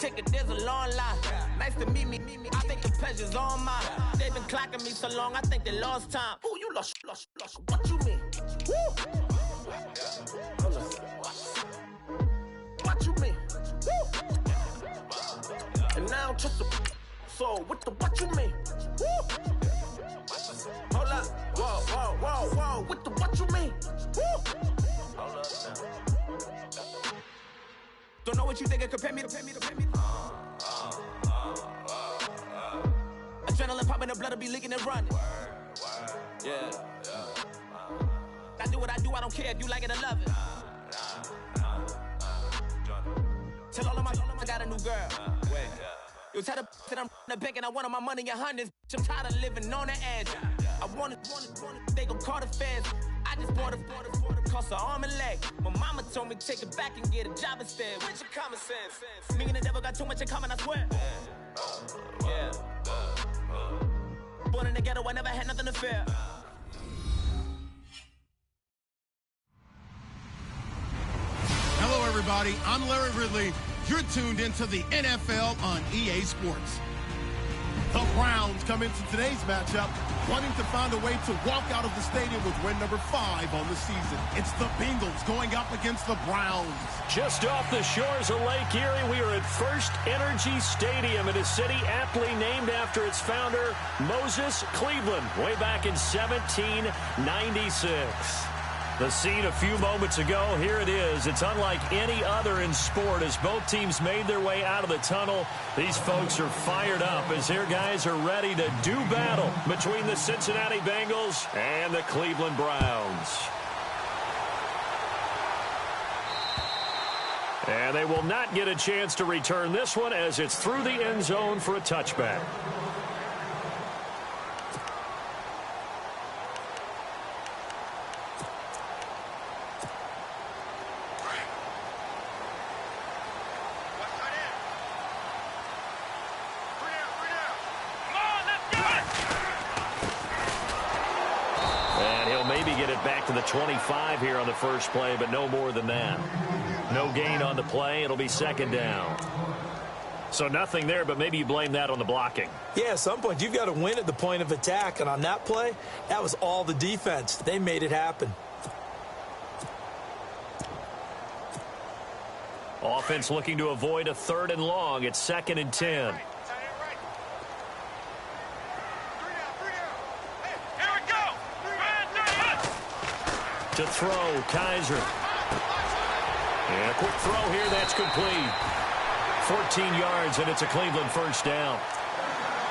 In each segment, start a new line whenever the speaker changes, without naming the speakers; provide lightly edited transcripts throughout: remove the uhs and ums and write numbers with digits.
ticket, there's a long line. Nice to meet me. I think the pleasure's all mine. They've been clocking me so long, I think they lost time. Ooh, you lost. What you mean? Woo! What you mean? Woo! And now I'm just a so what you mean? Woo! Hold up. Whoa. What you mean? Woo! Hold up now. Don't know what you think, compare me to. Adrenaline popping, the blood will be leaking and running. Yeah. I do what I do, I don't care if you like it or love it. Tell all of my I got a new girl. Wait. You tell the that I'm the bank and I want all my money in hundreds. I'm tired of living on the edge. I want it, they gon' call the feds. I just bought a cost an arm and leg. My mama told me take it back and get a job instead. Where's your common sense? Me and the devil got too much in common, I swear. Yeah. Born in the ghetto, I never had nothing to fear.
Hello, everybody. I'm Larry Ridley. You're tuned into the NFL on EA Sports. The Browns come into today's matchup wanting to find a way to walk out of the stadium with win number 5 on the season. It's the Bengals going up against the Browns.
Just off the shores of Lake Erie, we are at First Energy Stadium in a city aptly named after its founder, Moses Cleveland, way back in 1796. The scene a few moments ago, here it is. It's unlike any other in sport as both teams made their way out of the tunnel. These folks are fired up as their guys are ready to do battle between the Cincinnati Bengals and the Cleveland Browns. And they will not get a chance to return this one as it's through the end zone for a touchback. Back to the 25 here on the first play, but no more than that. No gain on the play. It'll be second down. So nothing there, but maybe you blame that on the blocking.
Yeah, at some point, you've got to win at the point of attack. And on that play, that was all the defense. They made it happen.
Offense looking to avoid a 3rd and long. It's 2nd and 10. To throw, Kaiser. And a quick throw here, that's complete. 14 yards, and it's a Cleveland first down.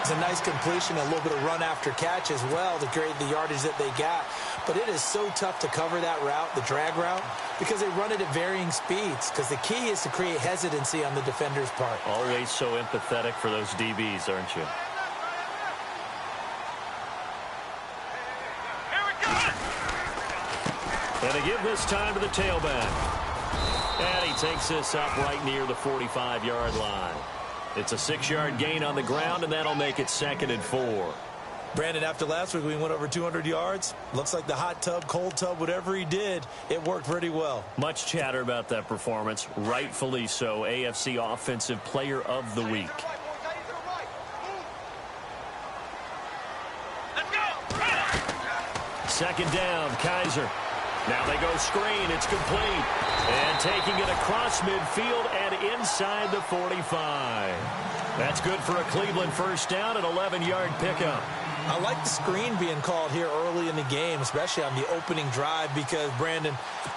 It's a nice completion, a little bit of run after catch as well to create the yardage that they got. But it is so tough to cover that route, the drag route, because they run it at varying speeds. Because the key is to create hesitancy on the defender's part.
Always so empathetic for those DBs, aren't you? And they give this time to the tailback. And he takes this up right near the 45-yard line. It's a 6-yard gain on the ground, and that'll make it 2nd and 4.
Brandon, after last week, we went over 200 yards. Looks like the hot tub, cold tub, whatever he did, it worked pretty well.
Much chatter about that performance. Rightfully so. AFC Offensive Player of the Week. Second down, Kaiser. Now they go screen. It's complete. And taking it across midfield and inside the 45. That's good for a Cleveland first down, an 11-yard pickup.
I like the screen being called here early in the game, especially on the opening drive, because, Brandon,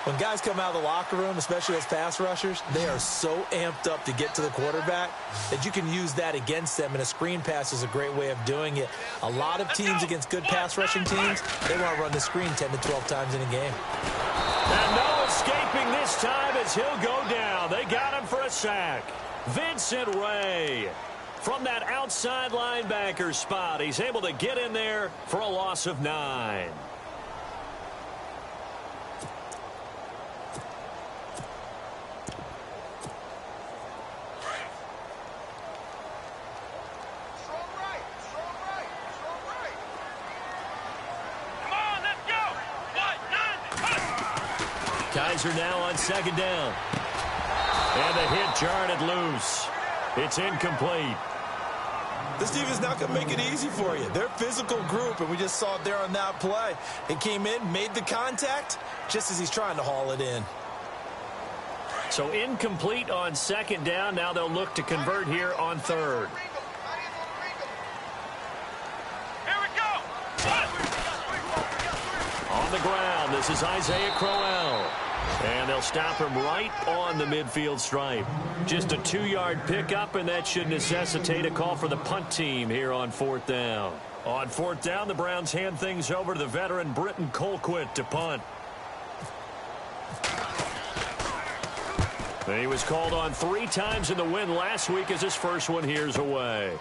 when guys come out of the locker room, especially as pass rushers, they are so amped up to get to the quarterback that you can use that against them, and a screen pass is a great way of doing it. A lot of teams against good pass rushing teams, they want to run the screen 10 to 12 times in a game.
And no escaping this time as he'll go down. They got him for a sack. Vincent Ray. From that outside linebacker spot, he's able to get in there for a loss of 9. Kaiser now on second down. And the hit jarred it loose. It's incomplete.
This defense is not going to make it easy for you. They're a physical group, and we just saw it there on that play. It came in, made the contact, just as he's trying to haul it in.
So incomplete on second down. Now they'll look to convert here on third.
Here we go.
On the ground, this is Isaiah Crowell. And they'll stop him right on the midfield stripe. Just a 2-yard pickup, and that should necessitate a call for the punt team here on fourth down. On fourth down, the Browns hand things over to the veteran Britton Colquitt to punt. And he was called on 3 times in the win last week as his first one here's away.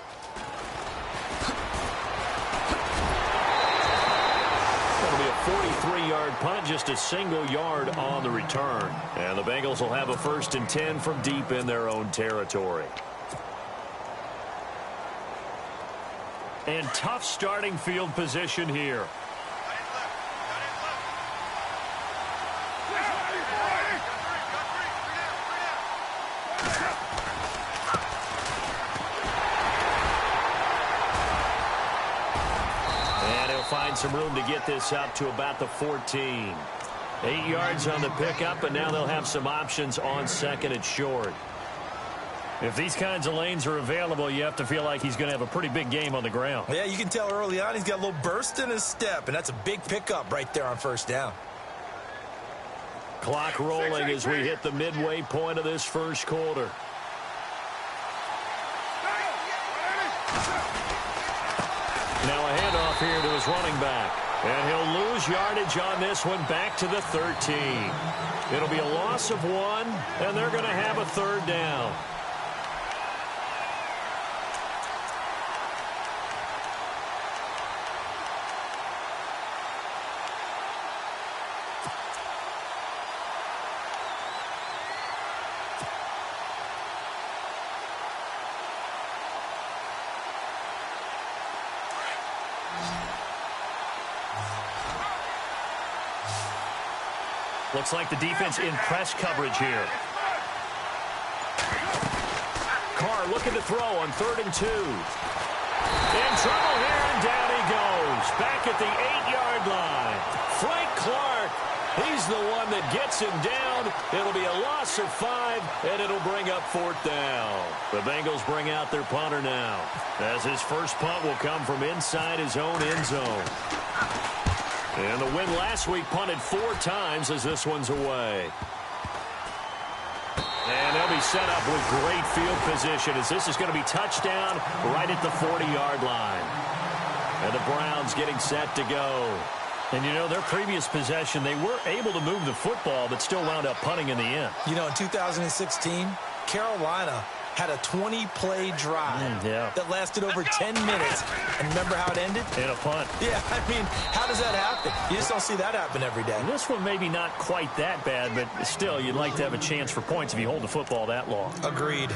That'll be a 43-yard punt, just a single yard on the return. And the Bengals will have a 1st and 10 from deep in their own territory. And tough starting field position here. Find some room to get this up to about the 14. 8 yards on the pickup, and now they'll have some options on second and short. If these kinds of lanes are available, you have to feel like he's going to have a pretty big game on the ground.
Yeah, you can tell early on he's got a little burst in his step, and that's a big pickup right there on first down.
Clock rolling as we hit the midway point of this first quarter. Now a handoff here to his running back. And he'll lose yardage on this one back to the 13. It'll be a loss of 1, and they're going to have a 3rd down. Looks like the defense in press coverage here. Carr looking to throw on 3rd and 2. In trouble here, and down he goes. Back at the 8-yard line. Frank Clark, he's the one that gets him down. It'll be a loss of 5, and it'll bring up 4th down. The Bengals bring out their punter now, as his first punt will come from inside his own end zone. And the win last week punted 4 times as this one's away. And they'll be set up with great field position as this is going to be touchdown right at the 40-yard line. And the Browns getting set to go. And, you know, their previous possession, they were able to move the football but still wound up punting in the end.
You know, in 2016, Carolina had a 20-play drive that lasted over 10 minutes. And remember how it ended?
In a punt.
Yeah, I mean, how does that happen? You just don't see that happen every day.
And this one maybe not quite that bad, but still, you'd like to have a chance for points if you hold the football that long.
Agreed.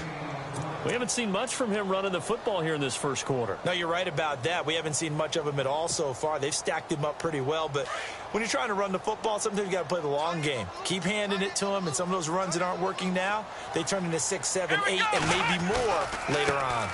We haven't seen much from him running the football here in this first quarter.
No, you're right about that. We haven't seen much of him at all so far. They've stacked him up pretty well, but when you're trying to run the football, sometimes you got to play the long game. Keep handing it to him, and some of those runs that aren't working now, they turn into 6, 7, 8, and maybe more later on.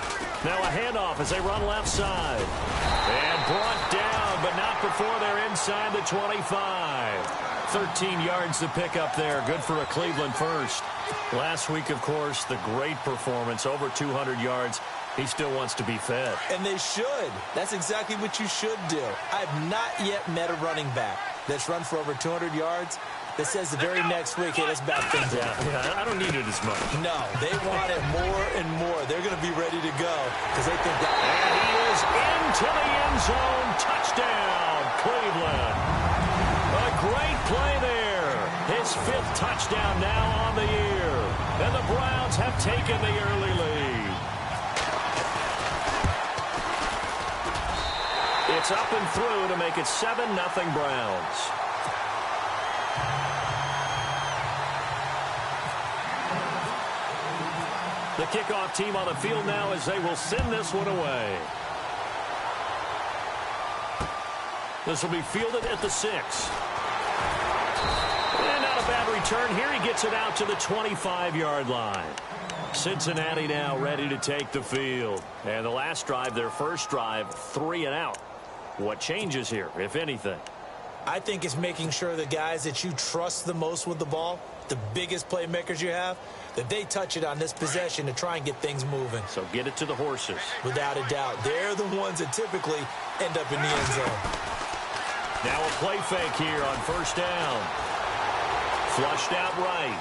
Now a handoff as they run left side. And brought down, but not before they're inside the 25. 13 yards to pick up there. Good for a Cleveland first. Last week, of course, the great performance, over 200 yards. He still wants to be fed.
And they should. That's exactly what you should do. I have not yet met a running back that's run for over 200 yards that says the very next week, hey, let's back things up.
Yeah, I don't need it as much.
No, they want it more and more. They're going to be ready to go because they think that.
And he is into the end zone. Touchdown, Cleveland. A great play there. His 5th touchdown now on the year. And the Browns have taken the early lead. It's up and through to make it 7-0 Browns. The kickoff team on the field now as they will send this one away. This will be fielded at the 6. And not a bad return here. He gets it out to the 25-yard line. Cincinnati now ready to take the field. And the last drive, their first drive, 3 and out. What changes here, if anything?
I think it's making sure the guys that you trust the most with the ball, the biggest playmakers you have, that they touch it on this possession to try and get things moving.
So get it to the horses.
Without a doubt. They're the ones that typically end up in the end zone.
Now a play fake here on first down. Flushed out right.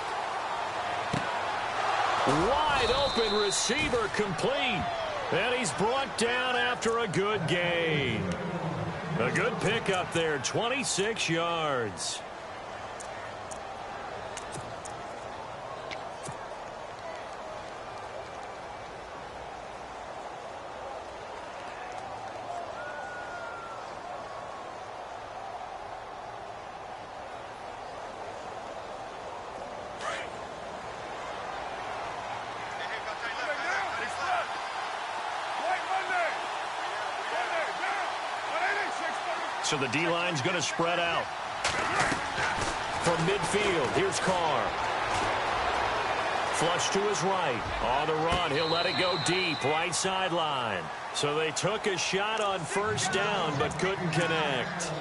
Wide open receiver complete. And he's brought down after a good gain. A good pickup there, 26 yards. So the D-line's going to spread out. From midfield, here's Carr. Flush to his right. On the run, he'll let it go deep, right sideline. So they took a shot on first down, but couldn't connect.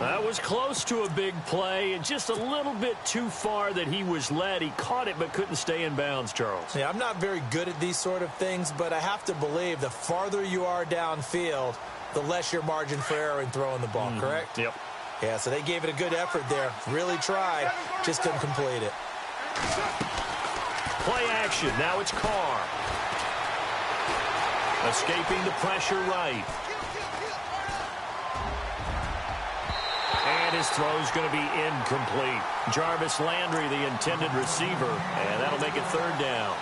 That was close to a big play, and just a little bit too far that he was led. He caught it, but couldn't stay in bounds, Charles.
Yeah, I'm not very good at these sort of things, but I have to believe the farther you are downfield, the less your margin for error in throwing the ball, correct?
Yep.
Yeah, so they gave it a good effort there. Really tried, just couldn't complete it.
Play action. Now it's Carr. Escaping the pressure right. And his throw's going to be incomplete. Jarvis Landry, the intended receiver, and that'll make it third down.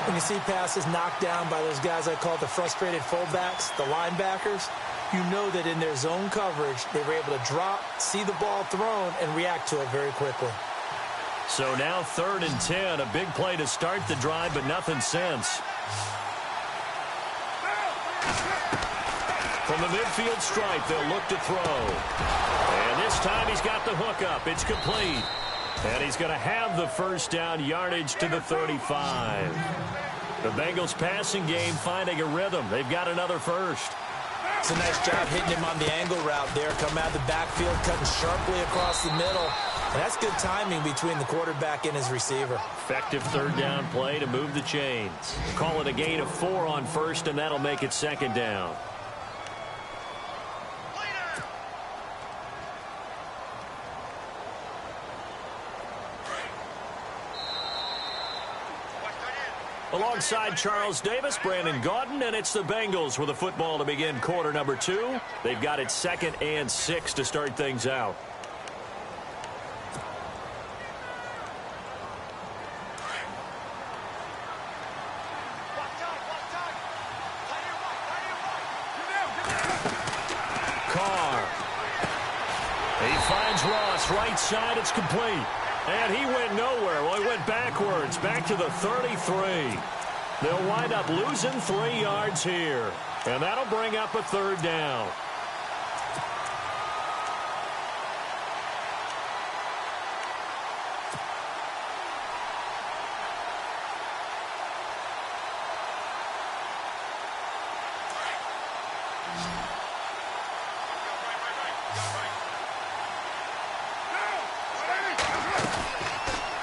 When you see passes knocked down by those guys I call the frustrated fullbacks, the linebackers, you know that in their zone coverage, they were able to drop, see the ball thrown, and react to it very quickly.
So now 3rd and 10, a big play to start the drive, but nothing since. From the midfield stripe, they'll look to throw. And this time he's got the hook up. It's complete. And he's going to have the first down, yardage to the 35. The Bengals passing game finding a rhythm. They've got another first.
It's a nice job hitting him on the angle route there. Come out of the backfield, cutting sharply across the middle. And that's good timing between the quarterback and his receiver.
Effective third down play to move the chains. Call it a gain of 4 on first, and that'll make it 2nd down. Alongside Charles Davis, Brandon Gaudin, and it's the Bengals with the football to begin quarter number 2. They've got it 2nd and 6 to start things out. Carr. He finds Ross, right side, it's complete. And he went nowhere. Well, he went backwards, back to the 33. They'll wind up losing 3 yards here. And that'll bring up a 3rd down.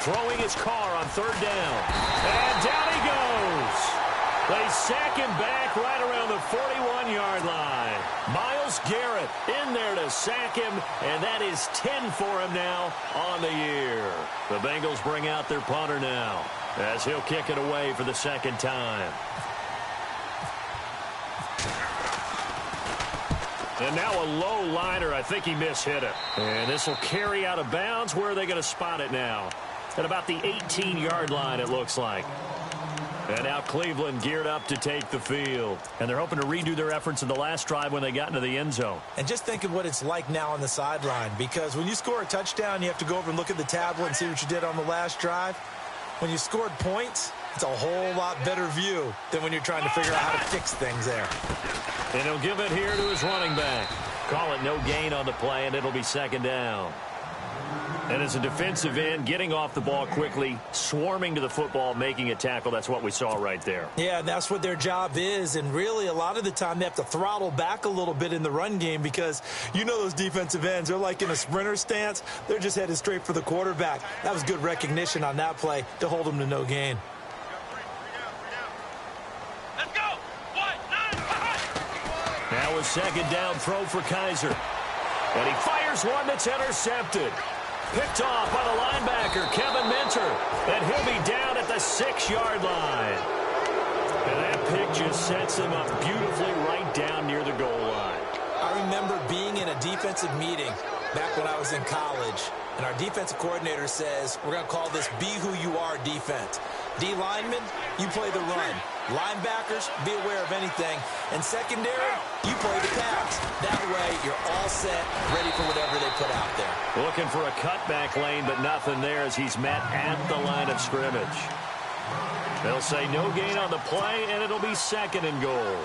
Throwing his Carr on 3rd down. And down he goes. They sack him back right around the 41-yard line. Myles Garrett in there to sack him, and that is 10 for him now on the year. The Bengals bring out their punter now as he'll kick it away for the 2nd time. And now a low liner. I think he mishit it. And this will carry out of bounds. Where are they going to spot it now? At about the 18-yard line, it looks like. And now Cleveland geared up to take the field. And they're hoping to redo their efforts in the last drive when they got into the end zone.
And just think of what it's like now on the sideline. Because when you score a touchdown, you have to go over and look at the tablet and see what you did on the last drive. When you scored points, it's a whole lot better view than when you're trying to figure out how to fix things there.
And he'll give it here to his running back. Call it no gain on the play, and it'll be 2nd down. And as a defensive end, getting off the ball quickly, swarming to the football, making a tackle, that's what we saw right there.
Yeah, that's what their job is. And really, a lot of the time, they have to throttle back a little bit in the run game because you know those defensive ends, they're like in a sprinter stance. They're just headed straight for the quarterback. That was good recognition on that play to hold them to no gain.
Let's go!
Now a second down throw for Kaiser. And he fires one that's intercepted. Picked off by the linebacker, Kevin Minter. And he'll be down at the 6-yard line. And that pick just sets him up beautifully right down near the goal line.
I remember being in a defensive meeting back when I was in college, and our defensive coordinator says, we're going to call this Be Who You Are defense. D linemen, you play the run. Linebackers, be aware of anything. And secondary, you play the pass. That way, you're all set, ready for whatever they put out there.
Looking for a cutback lane, but nothing there as he's met at the line of scrimmage. They'll say no gain on the play, and it'll be 2nd and goal.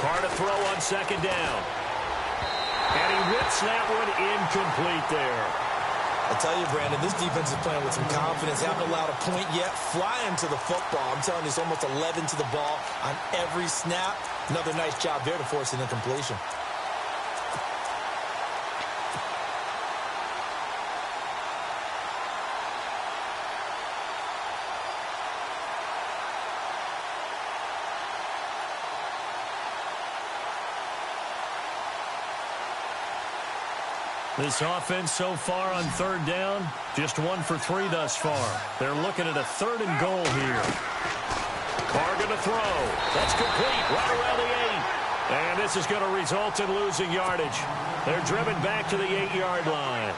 Carr to throw on 2nd down. And he whips that one incomplete there.
I tell you, Brandon, this defense is playing with some confidence. Haven't allowed a point yet. Flying to the football. I'm telling you, it's almost 11 to the ball on every snap. Another nice job there to force an incompletion.
This offense so far on 3rd down, just 1 for 3 thus far. They're looking at a 3rd and goal here. Carr going to throw. That's complete right around the 8. And this is going to result in losing yardage. They're driven back to the 8-yard line.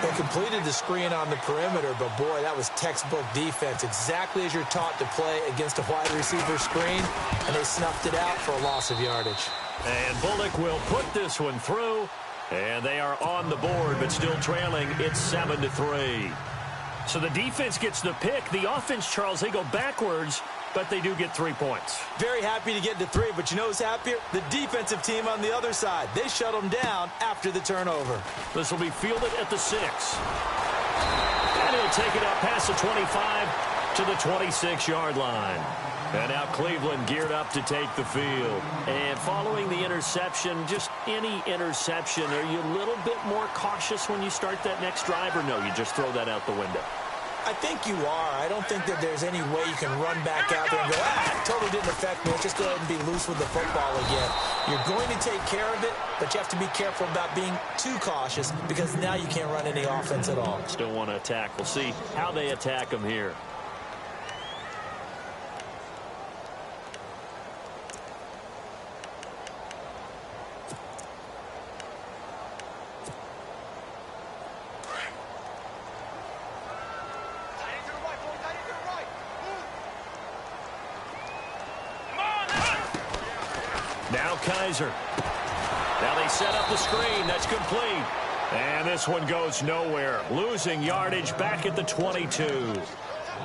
They completed the screen on the perimeter, but boy, that was textbook defense. Exactly as you're taught to play against a wide receiver screen, and they snuffed it out for a loss of yardage.
And Bullock will put this one through. And they are on the board, but still trailing. It's 7-3. So the defense gets the pick. The offense, Charles, they go backwards, but they do get 3 points.
Very happy to get to 3, but you know who's happier? The defensive team on the other side. They shut them down after the turnover.
This will be fielded at the 6. And he'll take it up past the 25 to the 26-yard line. And now Cleveland geared up to take the field. And following the interception, just any interception, are you a little bit more cautious when you start that next drive, or no, you just throw that out the window?
I think you are. I don't think that there's any way you can run back out there and go, it totally didn't affect me. Let's just go ahead and be loose with the football again. You're going to take care of it, but you have to be careful about being too cautious because now you can't run any offense at all.
Still want to attack. We'll see how they attack them here. Now Kaiser. Now they set up the screen. That's complete. And this one goes nowhere. Losing yardage back at the 22.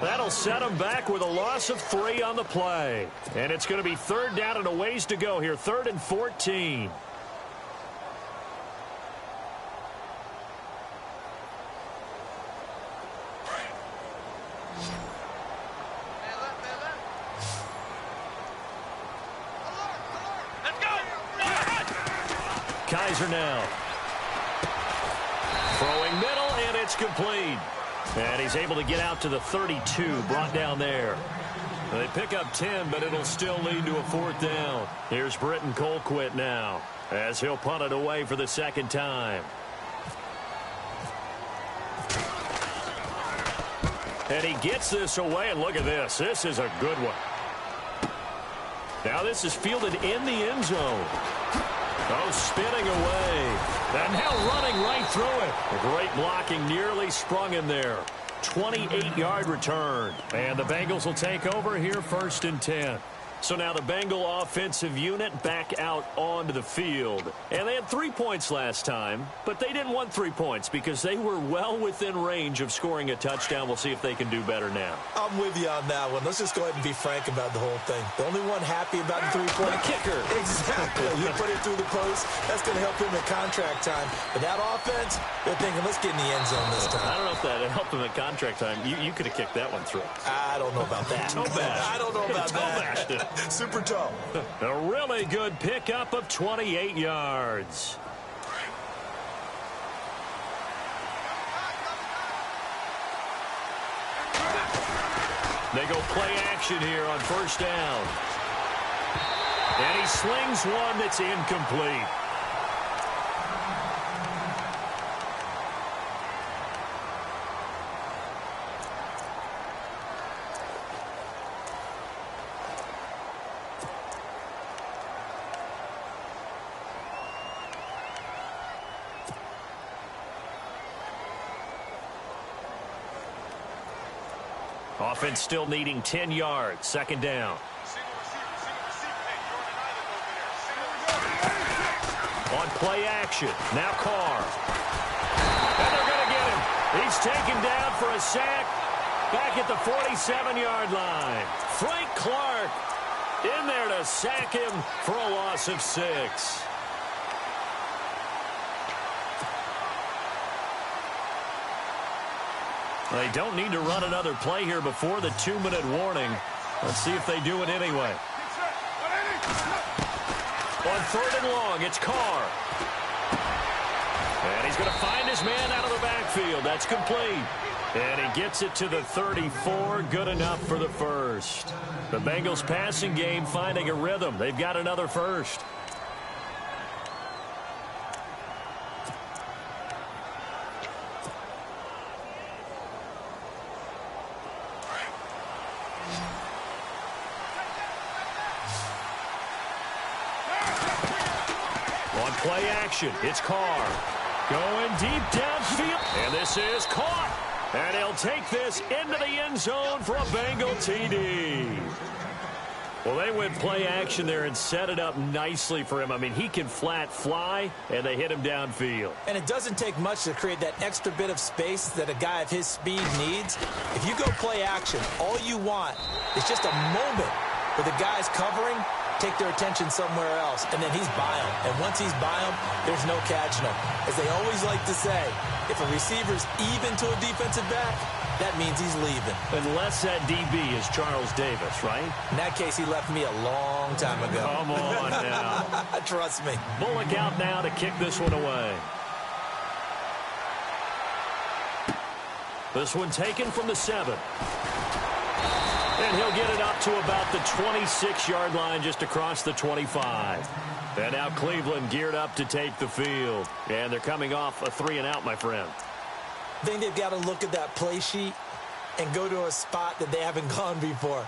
That'll set them back with a loss of 3 on the play. And it's going to be 3rd down and a ways to go here. 3rd and 14. Kaiser now. Throwing middle, and it's complete. And he's able to get out to the 32, brought down there. They pick up 10, but it'll still lead to a 4th down. Here's Britton Colquitt now, as he'll punt it away for the 2nd time. And he gets this away, and look at this. This is a good one. Now this is fielded in the end zone. Oh, spinning away. And now running right through it. Great blocking, nearly sprung him there. 28-yard return. And the Bengals will take over here 1st and 10. So now the Bengal offensive unit back out onto the field. And they had 3 points last time, but they didn't want 3 points because they were well within range of scoring a touchdown. We'll see if they can do better now.
I'm with you on that one. Let's just go ahead and be frank about the whole thing. The only one happy about the three-point
kicker.
Exactly. You put it through the post. That's going to help him at contract time. But that offense, they're thinking, let's get in the end zone this time.
I don't know if that helped him at contract time. You could have kicked that one through.
I don't know about that.
Toe bash.
I don't know about that. Super toe.
A really good pickup of 28 yards. They go play action here on first down. And he slings one that's incomplete. Offense still needing 10 yards. Second down. On play action. Now Carr. And they're going to get him. He's taken down for a sack back at the 47-yard line. Frank Clark in there to sack him for a loss of 6. They don't need to run another play here before the 2-minute warning. Let's see if they do it anyway. On third and long, it's Carr. And he's going to find his man out of the backfield. That's complete. And he gets it to the 34. Good enough for the first. The Bengals passing game finding a rhythm. They've got another first. Play action. It's Carr. Going deep downfield. And this is caught. And he'll take this into the end zone for a Bengal TD. Well, they went play action there and set it up nicely for him. I mean, he can flat fly, and they hit him downfield.
And it doesn't take much to create that extra bit of space that a guy of his speed needs. If you go play action, all you want is just a moment where the guy's covering, take their attention somewhere else, and then he's by him. And once he's by him, there's no catching him. As they always like to say, if a receiver's even to a defensive back, that means he's leaving.
Unless that DB is Charles Davis, right?
In that case, he left me a long time ago.
Come on now.
Trust me.
Bullock out now to kick this one away. This one taken from the 7. And he'll get it up to about the 26-yard line, just across the 25. And now Cleveland geared up to take the field. And they're coming off a 3-and-out, my friend.
I think they've got to look at that play sheet and go to a spot that they haven't gone before.